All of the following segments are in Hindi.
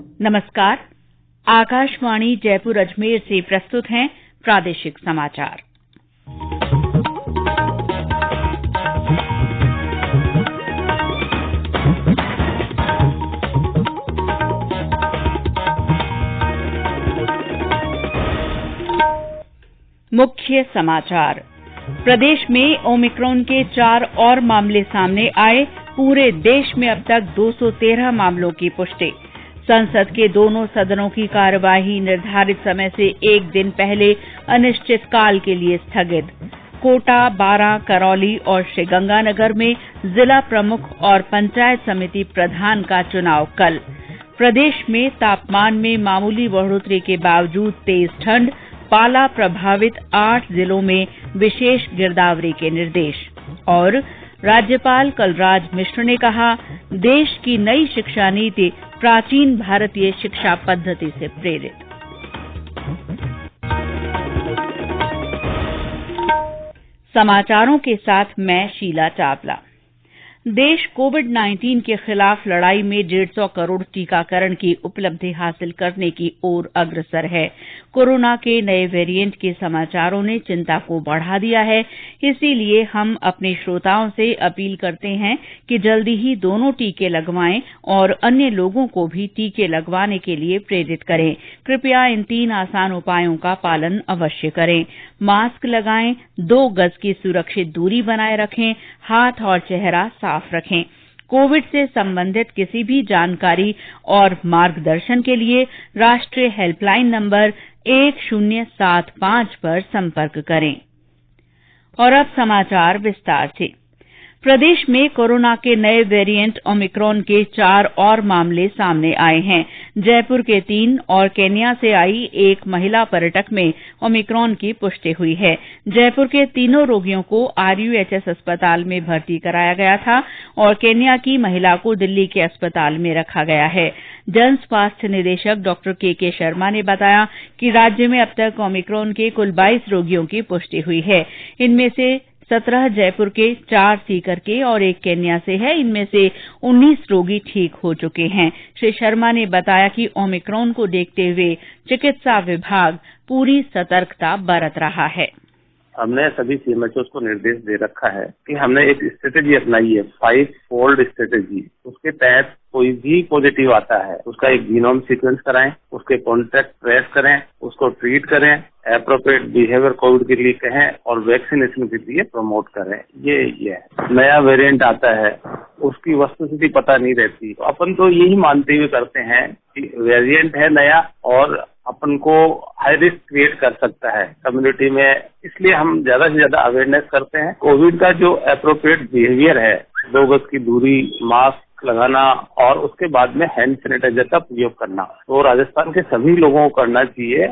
नमस्कार। आकाशवाणी जयपुर अजमेर से प्रस्तुत हैं प्रादेशिक समाचार। मुख्य समाचार। प्रदेश में ओमिक्रॉन के 4 और मामले सामने आए। पूरे देश में अब तक 213 मामलों की पुष्टि। संसद के दोनों सदनों की कार्यवाही निर्धारित समय से एक दिन पहले अनिश्चितकाल के लिए स्थगित। कोटा, बारां, करौली और श्रीगंगानगर में जिला प्रमुख और पंचायत समिति प्रधान का चुनाव कल। प्रदेश में तापमान में मामूली बढ़ोतरी के बावजूद तेज ठंड। पाला प्रभावित 8 जिलों में विशेष गिरदावरी के निर्देश। और राज्यपाल कलराज मिश्र ने कहा, देश की नई शिक्षा नीति प्राचीन भारतीय शिक्षा पद्धति से प्रेरित। समाचारों के साथ मैं शीला चावला। देश कोविड-19 के खिलाफ लड़ाई में 150 करोड़ टीकाकरण की उपलब्धि हासिल करने की ओर अग्रसर है। कोरोना के नए वेरिएंट के समाचारों ने चिंता को बढ़ा दिया है। इसीलिए हम अपने श्रोताओं से अपील करते हैं कि जल्दी ही दोनों टीके लगवाएं और अन्य लोगों को भी टीके लगवाने के लिए प्रेरित करें। कृपया इन 3 आसान उपायों का पालन अवश्य करें। मास्क लगाएं, 2 गज की सुरक्षित दूरी बनाए रखें, हाथ और चेहरा साफ रखें। कोविड से संबंधित किसी भी जानकारी और मार्गदर्शन के लिए राष्ट्रीय हेल्पलाइन नंबर 1075 पर संपर्क करें। और अब समाचार विस्तार से। प्रदेश में कोरोना के नए वेरिएंट ओमिक्रॉन के 4 और मामले सामने आए हैं। जयपुर के 3 और केन्या से आई एक महिला पर्यटक में ओमिक्रॉन की पुष्टि हुई है। जयपुर के तीनों रोगियों को RUHS अस्पताल में भर्ती कराया गया था और केन्या की महिला को दिल्ली के अस्पताल में रखा गया है। जन स्वास्थ्य निदेशक डॉ के शर्मा ने बताया कि राज्य में अब तक ओमिक्रॉन के कुल 22 रोगियों की पुष्टि हुई है। इनमें से 17 जयपुर के, 4 सीकर के और 1 केन्या से है। इनमें से 19 रोगी ठीक हो चुके हैं। श्री शर्मा ने बताया कि ओमिक्रॉन को देखते हुए चिकित्सा विभाग पूरी सतर्कता बरत रहा है। हमने सभी CMHOs को निर्देश दे रखा है कि हमने एक स्ट्रेटेजी अपनाई है, 5-fold स्ट्रेटेजी। उसके तहत कोई भी पॉजिटिव आता है उसका एक जीनोम सीक्वेंस कराएं, उसके कॉन्टैक्ट ट्रेस करें, उसको ट्रीट करें, एप्रोप्रिएट बिहेवियर कोविड के लिए कहें और वैक्सीनेशन के लिए प्रमोट करें। ये नया वेरिएंट आता है, उसकी वस्तुस्थिति पता नहीं रहती, तो अपन तो यही मानते हुए करते हैं कि वेरिएंट है नया और अपन को हाई रिस्क क्रिएट कर सकता है कम्युनिटी में। इसलिए हम ज्यादा से ज्यादा अवेयरनेस करते हैं। कोविड का जो एप्रोप्रिएट बिहेवियर है, 2 गज की दूरी, मास्क लगाना और उसके बाद में हैंड सैनिटाइजर का प्रयोग करना, तो राजस्थान के सभी लोगों को करना चाहिए।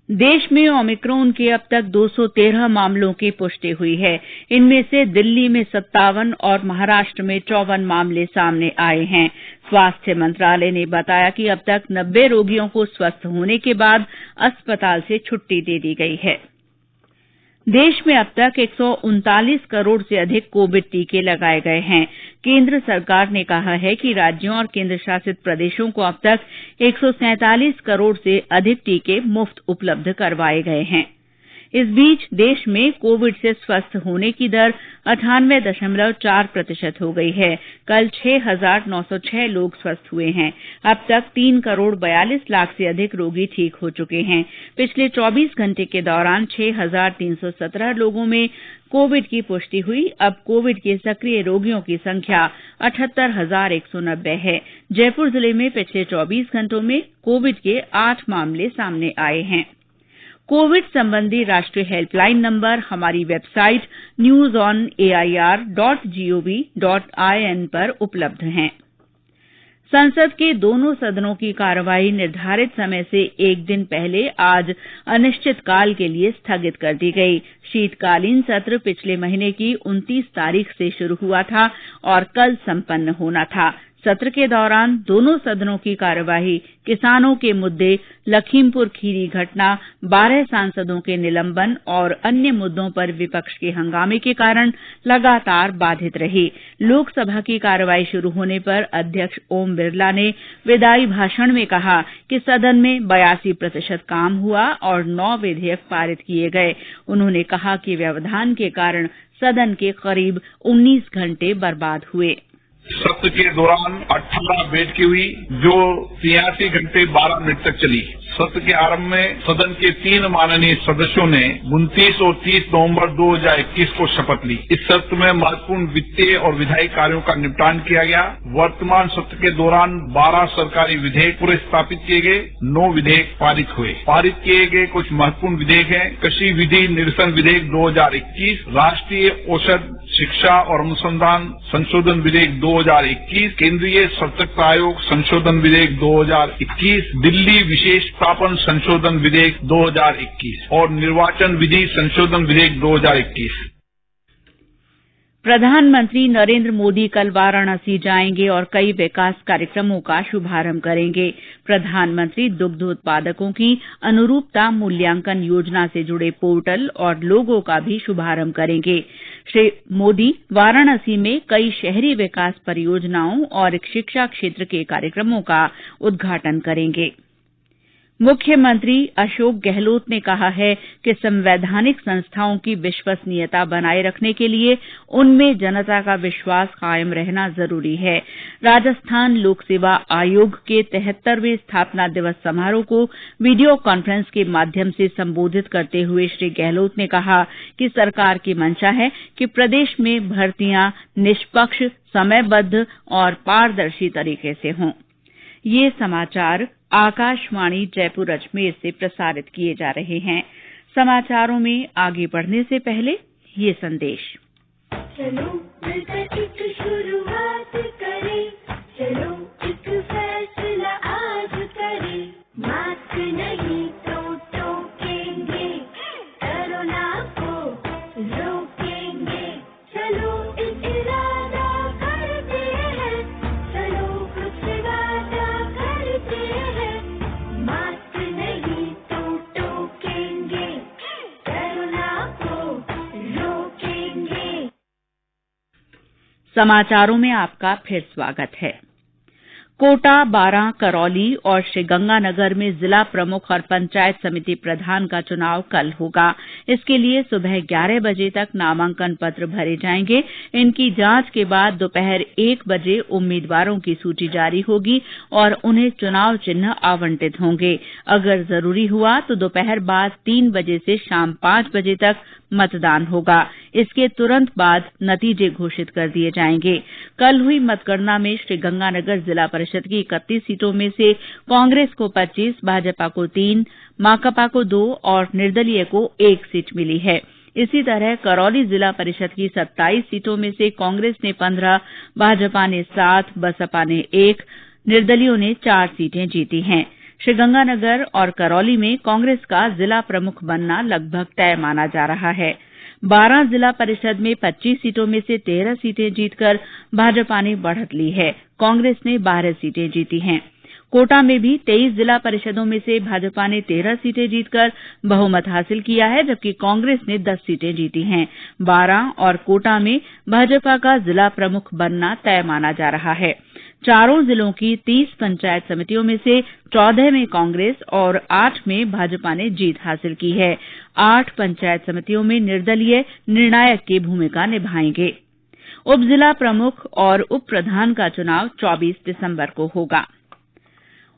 देश में ओमिक्रॉन के अब तक 213 मामलों की पुष्टि हुई है। इनमें से दिल्ली में 57 और महाराष्ट्र में 54 मामले सामने आए हैं। स्वास्थ्य मंत्रालय ने बताया कि अब तक 90 रोगियों को स्वस्थ होने के बाद अस्पताल से छुट्टी दे दी गई है। देश में अब तक 139 करोड़ से अधिक कोविड टीके लगाए गए हैं। केंद्र सरकार ने कहा है कि राज्यों और केंद्र शासित प्रदेशों को अब तक 147 करोड़ से अधिक टीके मुफ्त उपलब्ध करवाए गए हैं। इस बीच देश में कोविड से स्वस्थ होने की दर 98.4% हो गई है। कल 6,906 लोग स्वस्थ हुए हैं। अब तक 3 करोड़ 42 लाख से अधिक रोगी ठीक हो चुके हैं। पिछले 24 घंटे के दौरान 6,317 लोगों में कोविड की पुष्टि हुई। अब कोविड के सक्रिय रोगियों की संख्या 78,190 है। जयपुर जिले में पिछले 24 घंटों में कोविड के 8 मामले सामने आए हैं। कोविड संबंधी राष्ट्रीय हेल्पलाइन नंबर हमारी वेबसाइट newsonair.gov.in पर उपलब्ध हैं। संसद के दोनों सदनों की कार्यवाही निर्धारित समय से एक दिन पहले आज अनिश्चितकाल के लिए स्थगित कर दी गई। शीतकालीन सत्र पिछले महीने की 29 तारीख से शुरू हुआ था और कल संपन्न होना था। सत्र के दौरान दोनों सदनों की कार्यवाही किसानों के मुद्दे, लखीमपुर खीरी घटना, 12 सांसदों के निलंबन और अन्य मुद्दों पर विपक्ष के हंगामे के कारण लगातार बाधित रही। लोकसभा की कार्यवाही शुरू होने पर अध्यक्ष ओम बिरला ने विदाई भाषण में कहा कि सदन में 82% काम हुआ और 9 विधेयक पारित किए गए। उन्होंने कहा कि व्यवधान के कारण सदन के करीब 19 घंटे बर्बाद हुए। सत्र के दौरान 18 बैठकें हुई जो 83 घंटे 12 मिनट तक चली। सत्र के आरंभ में सदन के 3 माननीय सदस्यों ने 29 और 30 नवंबर 2021 को शपथ ली। इस सत्र में महत्वपूर्ण वित्तीय और विधायी कार्यों का निपटान किया गया। वर्तमान सत्र के दौरान 12 सरकारी विधेयक पुरस्कृत किए गए, 9 विधेयक पारित हुए। पारित किए गए कुछ महत्वपूर्ण विधेयक हैं: कृषि विधि निरसन विधेयक 2021, राष्ट्रीय औषध शिक्षा और अनुसंधान संशोधन विधेयक 2021, केंद्रीय सतर्कता आयोग संशोधन विधेयक 2021, दिल्ली विशेष स्थापन संशोधन विधेयक 2021 और निर्वाचन विधि संशोधन विधेयक 2021। प्रधानमंत्री नरेंद्र मोदी कल वाराणसी जाएंगे और कई विकास कार्यक्रमों का शुभारंभ करेंगे। प्रधानमंत्री दुग्ध उत्पादकों की अनुरूपता मूल्यांकन योजना से जुड़े पोर्टल और लोगो का भी शुभारंभ करेंगे। श्री मोदी वाराणसी में कई शहरी विकास परियोजनाओं और शिक्षा क्षेत्र के कार्यक्रमों का उद्घाटन करेंगे। मुख्यमंत्री अशोक गहलोत ने कहा है कि संवैधानिक संस्थाओं की विश्वसनीयता बनाए रखने के लिए उनमें जनता का विश्वास कायम रहना जरूरी है। राजस्थान लोक सेवा आयोग के 73वें स्थापना दिवस समारोह को वीडियो कॉन्फ्रेंस के माध्यम से संबोधित करते हुए श्री गहलोत ने कहा कि सरकार की मंशा है कि प्रदेश में भर्तियां निष्पक्ष, समयबद्ध और पारदर्शी तरीके से हों। ये समाचार आकाशवाणी जयपुर अजमेर से प्रसारित किए जा रहे हैं। समाचारों में आगे बढ़ने से पहले ये संदेश। चलो मिलकर एक शुरुआत करें, चलो एक फैसला आज करें, मास्क नहीं तो टोकेंगे, कोरोना को रोकेंगे, चलो एक इरादा करते हैं, चलो कुछ वादा करते हैं, मास्क नहीं तो टोकेंगे, कोरोना को रोकेंगे। समाचारों में आपका फिर स्वागत है। कोटा, बारां, करौली और श्रीगंगानगर में जिला प्रमुख और पंचायत समिति प्रधान का चुनाव कल होगा। इसके लिए सुबह 11 बजे तक नामांकन पत्र भरे जाएंगे। इनकी जांच के बाद दोपहर 1 बजे उम्मीदवारों की सूची जारी होगी और उन्हें चुनाव चिन्ह आवंटित होंगे। अगर जरूरी हुआ तो दोपहर बाद 3 बजे से शाम 5 बजे तक मतदान होगा। इसके तुरंत बाद नतीजे घोषित कर दिए जाएंगे। कल हुई मतगणना में श्रीगंगानगर जिला परिषद की 31 सीटों में से कांग्रेस को 25, भाजपा को 3, माकपा को 2 और निर्दलीय को 1 सीट मिली है। इसी तरह करौली जिला परिषद की 27 सीटों में से कांग्रेस ने 15, भाजपा ने 7, बसपा ने 1, निर्दलीयों ने 4 सीटें जीती हैं। श्रीगंगानगर और करौली में कांग्रेस का जिला प्रमुख बनना लगभग तय माना जा रहा है। 12 जिला परिषद में 25 सीटों में से 13 सीटें जीतकर भाजपा ने बढ़त ली है। कांग्रेस ने 12 सीटें जीती हैं। कोटा में भी 23 जिला परिषदों में से भाजपा ने 13 सीटें जीतकर बहुमत हासिल किया है, जबकि कांग्रेस ने 10 सीटें जीती हैं। 12 और कोटा में भाजपा का जिला प्रमुख बनना तय माना जा रहा है। चारों जिलों की 30 पंचायत समितियों में से 14 में कांग्रेस और 8 में भाजपा ने जीत हासिल की है। 8 पंचायत समितियों में निर्दलीय निर्णायक की भूमिका निभाएंगे। उप जिला प्रमुख और उप प्रधान का चुनाव 24 दिसंबर को होगा।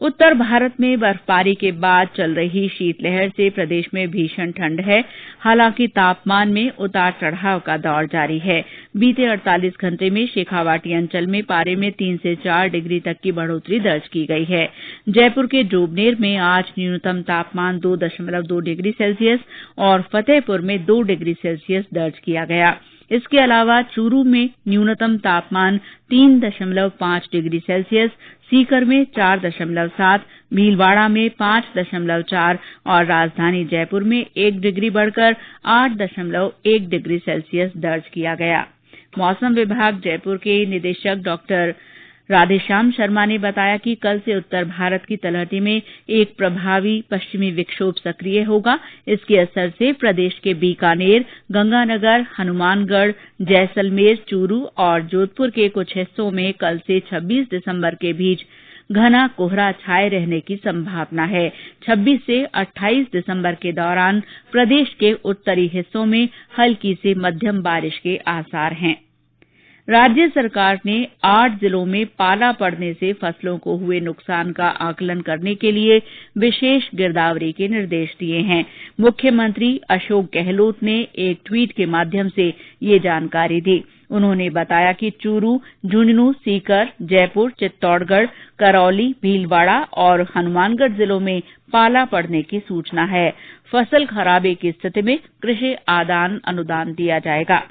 उत्तर भारत में बर्फबारी के बाद चल रही शीतलहर से प्रदेश में भीषण ठंड है। हालांकि तापमान में उतार चढ़ाव का दौर जारी है। बीते 48 घंटे में शेखावाटी अंचल में पारे में 3 से 4 डिग्री तक की बढ़ोतरी दर्ज की गई है। जयपुर के जोबनेर में आज न्यूनतम तापमान 2.2 डिग्री सेल्सियस और फतेहपुर में 2 डिग्री सेल्सियस दर्ज किया गया। इसके अलावा चूरू में न्यूनतम तापमान 3.5 डिग्री सेल्सियस, सीकर में 4.7, भीलवाड़ा में 5.4 और राजधानी जयपुर में 1 डिग्री बढ़कर 8.1 डिग्री सेल्सियस दर्ज किया गया। मौसम विभाग जयपुर के निदेशक डॉक्टर राधेश्याम शर्मा ने बताया कि कल से उत्तर भारत की तलहटी में एक प्रभावी पश्चिमी विक्षोभ सक्रिय होगा। इसके असर से प्रदेश के बीकानेर, गंगानगर, हनुमानगढ़, जैसलमेर, चूरू और जोधपुर के कुछ हिस्सों में कल से 26 दिसंबर के बीच घना कोहरा छाये रहने की संभावना है। 26 से 28 दिसंबर के दौरान प्रदेश के उत्तरी हिस्सों में हल्की से मध्यम बारिश के आसार हैं। राज्य सरकार ने 8 जिलों में पाला पड़ने से फसलों को हुए नुकसान का आकलन करने के लिए विशेष गिरदावरी के निर्देश दिए हैं। मुख्यमंत्री अशोक गहलोत ने एक ट्वीट के माध्यम से ये जानकारी दी। उन्होंने बताया कि चूरू, झुंझुनू, सीकर, जयपुर, चित्तौड़गढ़, करौली, भीलवाड़ा और हनुमानगढ़ जिलों में पाला पड़ने की सूचना है। फसल खराबे की स्थिति में कृषि आदान अनुदान दिया जाएगा।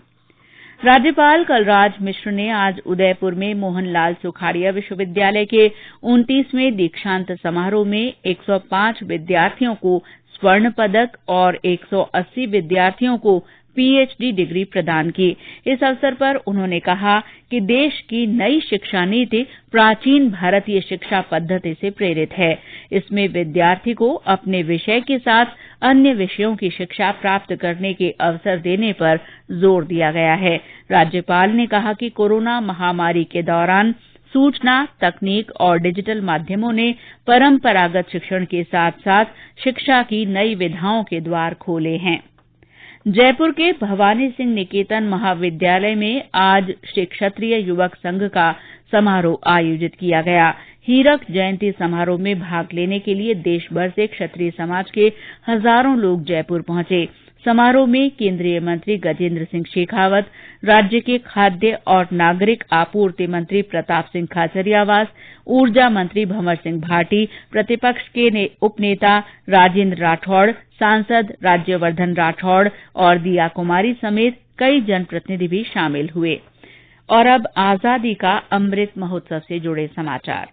राज्यपाल कलराज मिश्र ने आज उदयपुर में मोहनलाल सुखाड़िया विश्वविद्यालय के 29वें दीक्षांत समारोह में 105 विद्यार्थियों को स्वर्ण पदक और 180 विद्यार्थियों को पीएचडी डिग्री प्रदान की। इस अवसर पर उन्होंने कहा कि देश की नई शिक्षा नीति प्राचीन भारतीय शिक्षा पद्धति से प्रेरित है। इसमें विद्यार्थी को अपने विषय के साथ अन्य विषयों की शिक्षा प्राप्त करने के अवसर देने पर जोर दिया गया है। राज्यपाल ने कहा कि कोरोना महामारी के दौरान सूचना, तकनीक और डिजिटल माध्यमों ने परंपरागत शिक्षण के साथ साथ शिक्षा की नई विधाओं के द्वार खोले हैं। जयपुर के भवानी सिंह निकेतन महाविद्यालय में आज श्री क्षत्रिय युवक संघ का समारोह आयोजित किया गया। हीरक जयंती समारोह में भाग लेने के लिए देश भर से क्षत्रिय समाज के हजारों लोग जयपुर पहुंचे। समारोह में केंद्रीय मंत्री गजेंद्र सिंह शेखावत, राज्य के खाद्य और नागरिक आपूर्ति मंत्री प्रताप सिंह खाचरियावास, ऊर्जा मंत्री भंवर सिंह भाटी, प्रतिपक्ष के उपनेता राजेंद्र राठौड़, सांसद राज्यवर्धन राठौड़ और दिया कुमारी समेत कई जनप्रतिनिधि भी शामिल हुए। और अब आजादी का अमृत महोत्सव से जुड़े समाचार।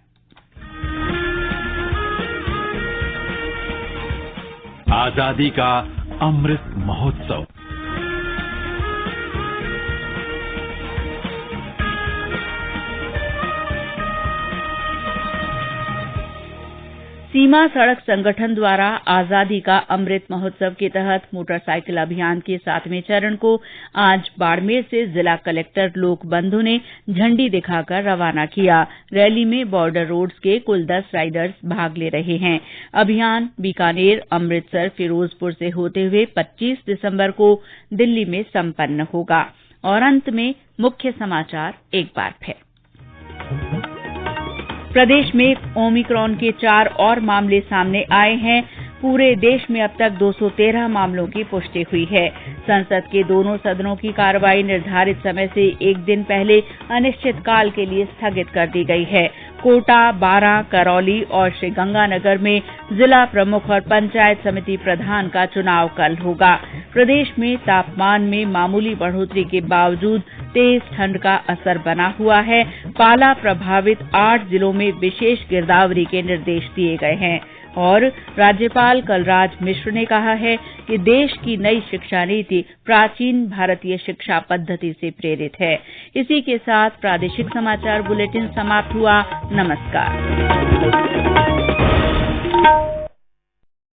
आजादी का अमृत महोत्सव। सीमा सड़क संगठन द्वारा आजादी का अमृत महोत्सव के तहत मोटरसाइकिल अभियान के 7वें चरण को आज बाड़मेर से जिला कलेक्टर लोक बंधु ने झंडी दिखाकर रवाना किया। रैली में बॉर्डर रोड्स के कुल 10 राइडर्स भाग ले रहे हैं। अभियान बीकानेर, अमृतसर, फिरोजपुर से होते हुए 25 दिसंबर को दिल्ली में संपन्न होगा। और अंत में मुख्य समाचार एक बार फिर। प्रदेश में ओमिक्रॉन के 4 और मामले सामने आए हैं। पूरे देश में अब तक 213 मामलों की पुष्टि हुई है। संसद के दोनों सदनों की कार्रवाई निर्धारित समय से एक दिन पहले अनिश्चितकाल के लिए स्थगित कर दी गई है। कोटा, बारां, करौली और श्रीगंगानगर में जिला प्रमुख और पंचायत समिति प्रधान का चुनाव कल होगा। प्रदेश में तापमान में मामूली बढ़ोतरी के बावजूद तेज ठंड का असर बना हुआ है। पाला प्रभावित 8 जिलों में विशेष गिरदावरी के निर्देश दिए गए हैं। और राज्यपाल कलराज मिश्र ने कहा है कि देश की नई शिक्षा नीति प्राचीन भारतीय शिक्षा पद्धति से प्रेरित है। इसी के साथ प्रादेशिक समाचार बुलेटिन समाप्त हुआ। नमस्कार।